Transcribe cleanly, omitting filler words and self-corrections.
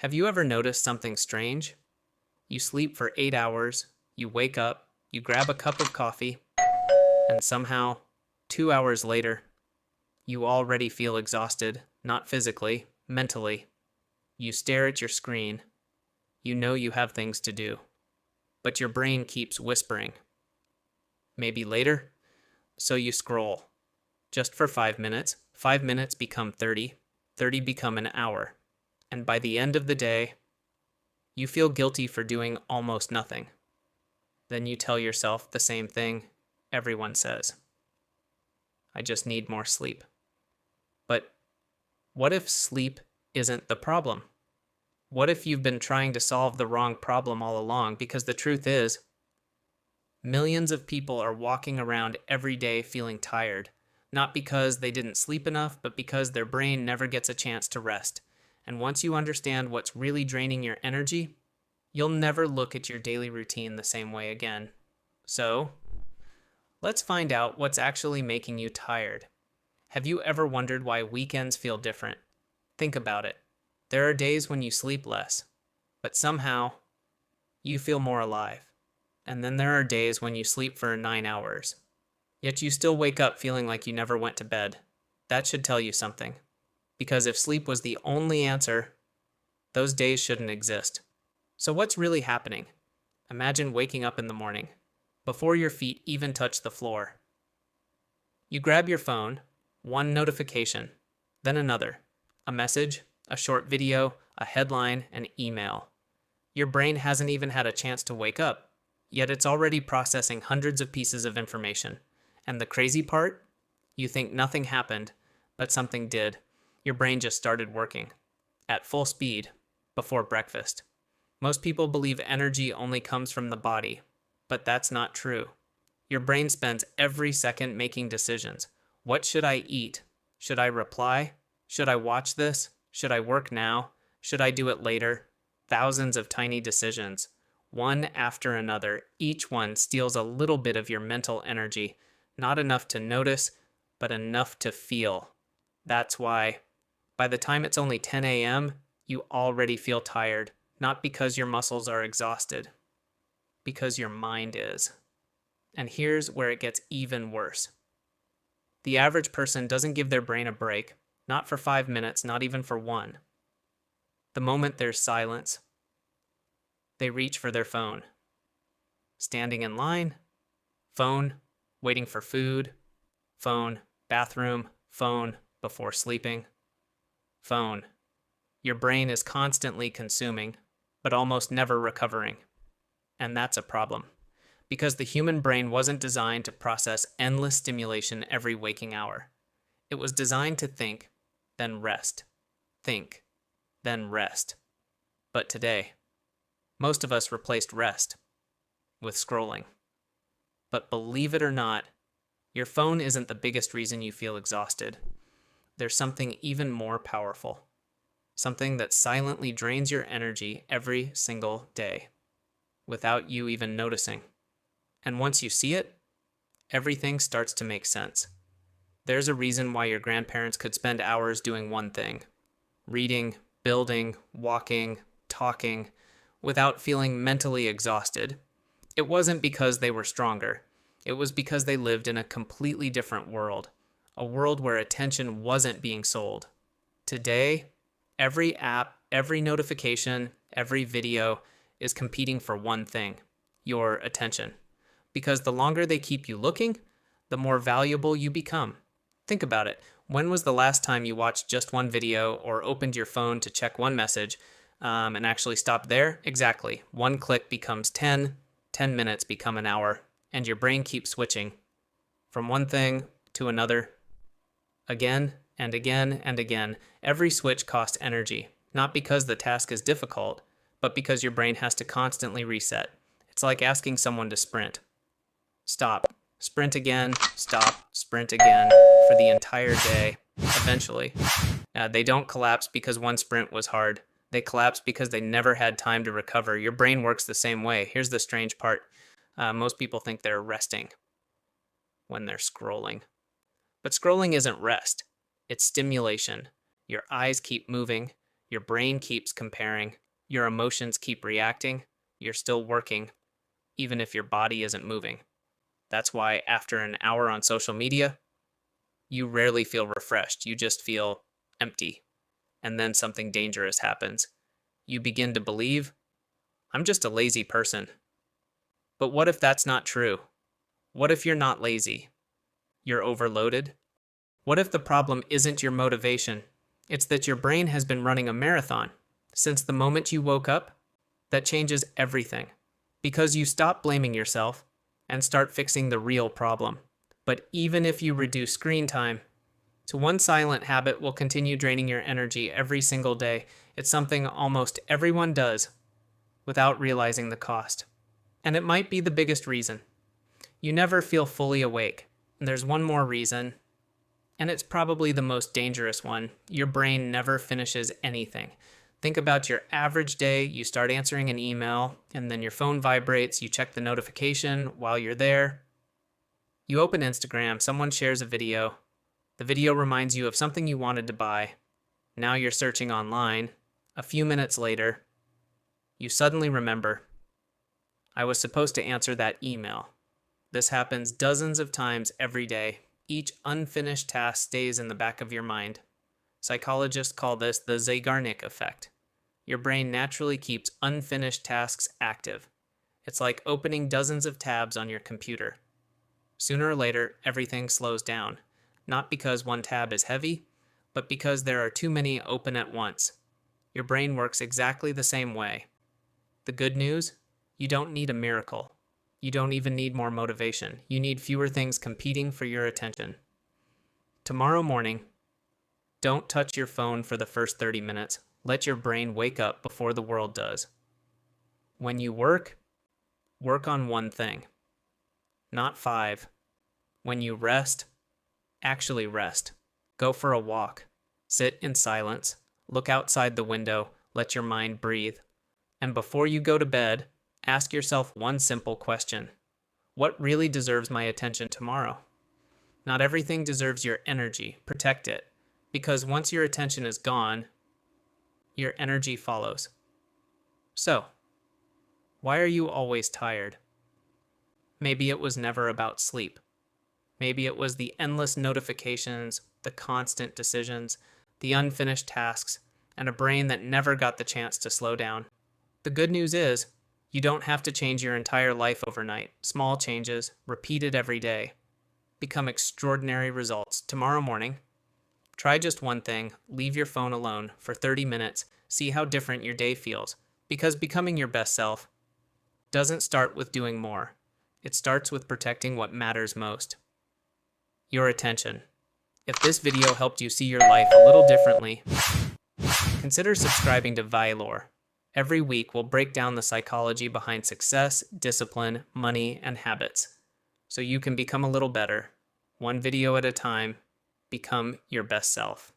Have you ever noticed something strange? You sleep for 8 hours, you wake up, you grab a cup of coffee, and somehow, 2 hours later, you already feel exhausted, not physically, mentally. You stare at your screen. You know you have things to do, but your brain keeps whispering. Maybe later, so you scroll. Just for 5 minutes. 5 minutes become 30. 30 become an hour. And by the end of the day, you feel guilty for doing almost nothing. Then you tell yourself the same thing everyone says. I just need more sleep. But what if sleep isn't the problem? What if you've been trying to solve the wrong problem all along? Because the truth is, millions of people are walking around every day feeling tired, not because they didn't sleep enough, but because their brain never gets a chance to rest. And once you understand what's really draining your energy, you'll never look at your daily routine the same way again. So, let's find out what's actually making you tired. Have you ever wondered why weekends feel different? Think about it. There are days when you sleep less, but somehow you feel more alive. And then there are days when you sleep for 9 hours, yet you still wake up feeling like you never went to bed. That should tell you something. Because if sleep was the only answer, those days shouldn't exist. So what's really happening? Imagine waking up in the morning, before your feet even touch the floor. You grab your phone, one notification, then another, a message, a short video, a headline, an email. Your brain hasn't even had a chance to wake up, yet it's already processing hundreds of pieces of information. And the crazy part? You think nothing happened, but something did. Your brain just started working, at full speed, before breakfast. Most people believe energy only comes from the body, but that's not true. Your brain spends every second making decisions. What should I eat? Should I reply? Should I watch this? Should I work now? Should I do it later? Thousands of tiny decisions, one after another. Each one steals a little bit of your mental energy, not enough to notice, but enough to feel. That's why, by the time it's only 10 a.m., you already feel tired, not because your muscles are exhausted, because your mind is. And here's where it gets even worse. The average person doesn't give their brain a break, not for 5 minutes, not even for one. The moment there's silence, they reach for their phone. Standing in line, phone, waiting for food, phone, bathroom, phone, before sleeping, phone. Your brain is constantly consuming, but almost never recovering. And that's a problem, because the human brain wasn't designed to process endless stimulation every waking hour. It was designed to think, then rest. Think, then rest. But today, most of us replaced rest with scrolling. But believe it or not, your phone isn't the biggest reason you feel exhausted. There's something even more powerful. Something that silently drains your energy every single day, without you even noticing. And once you see it, everything starts to make sense. There's a reason why your grandparents could spend hours doing one thing: reading, building, walking, talking, without feeling mentally exhausted. It wasn't because they were stronger. It was because they lived in a completely different world, a world where attention wasn't being sold. Today, every app, every notification, every video is competing for one thing: your attention. Because the longer they keep you looking, the more valuable you become. Think about it. When was the last time you watched just one video or opened your phone to check one message and actually stopped there? Exactly. One click becomes 10 minutes become an hour, and your brain keeps switching from one thing to another, again and again and again. Every switch costs energy, not because the task is difficult, but because your brain has to constantly reset. It's like asking someone to sprint. Stop, sprint again, stop, sprint again for the entire day. Eventually, they don't collapse because one sprint was hard. They collapse because they never had time to recover. Your brain works the same way. Here's the strange part. Most people think they're resting when they're scrolling. But scrolling isn't rest. It's stimulation. Your eyes keep moving. Your brain keeps comparing, your emotions keep reacting, you're still working, even if your body isn't moving. That's why after an hour on social media, you rarely feel refreshed. You just feel empty. And then something dangerous happens. You begin to believe, I'm just a lazy person. But what if that's not true? What if you're not lazy? You're overloaded? What if the problem isn't your motivation? It's that your brain has been running a marathon since the moment you woke up. That changes everything because you stop blaming yourself and start fixing the real problem. But even if you reduce screen time, so one silent habit will continue draining your energy every single day. It's something almost everyone does without realizing the cost. And it might be the biggest reason. You never feel fully awake. And there's one more reason, and it's probably the most dangerous one. Your brain never finishes anything. Think about your average day. You start answering an email, and then your phone vibrates. You check the notification while you're there. You open Instagram, someone shares a video. The video reminds you of something you wanted to buy. Now you're searching online. A few minutes later, you suddenly remember, I was supposed to answer that email. This happens dozens of times every day. Each unfinished task stays in the back of your mind. Psychologists call this the Zeigarnik effect. Your brain naturally keeps unfinished tasks active. It's like opening dozens of tabs on your computer. Sooner or later, everything slows down. Not because one tab is heavy, but because there are too many open at once. Your brain works exactly the same way. The good news? You don't need a miracle. You don't even need more motivation. You need fewer things competing for your attention. Tomorrow morning, don't touch your phone for the first 30 minutes. Let your brain wake up before the world does. When you work on one thing, not 5. When you rest, actually rest. Go for a walk. Sit in silence. Look outside the window. Let your mind breathe. And before you go to bed, ask yourself one simple question. What really deserves my attention tomorrow? Not everything deserves your energy. Protect it. Because once your attention is gone, your energy follows. So, why are you always tired? Maybe it was never about sleep. Maybe it was the endless notifications, the constant decisions, the unfinished tasks, and a brain that never got the chance to slow down. The good news is, you don't have to change your entire life overnight. Small changes, repeated every day, become extraordinary results. Tomorrow morning, try just one thing. Leave your phone alone for 30 minutes. See how different your day feels. Because becoming your best self doesn't start with doing more. It starts with protecting what matters most. Your attention. If this video helped you see your life a little differently, consider subscribing to VAELOR. Every week, we'll break down the psychology behind success, discipline, money, and habits, so you can become a little better. One video at a time, become your best self.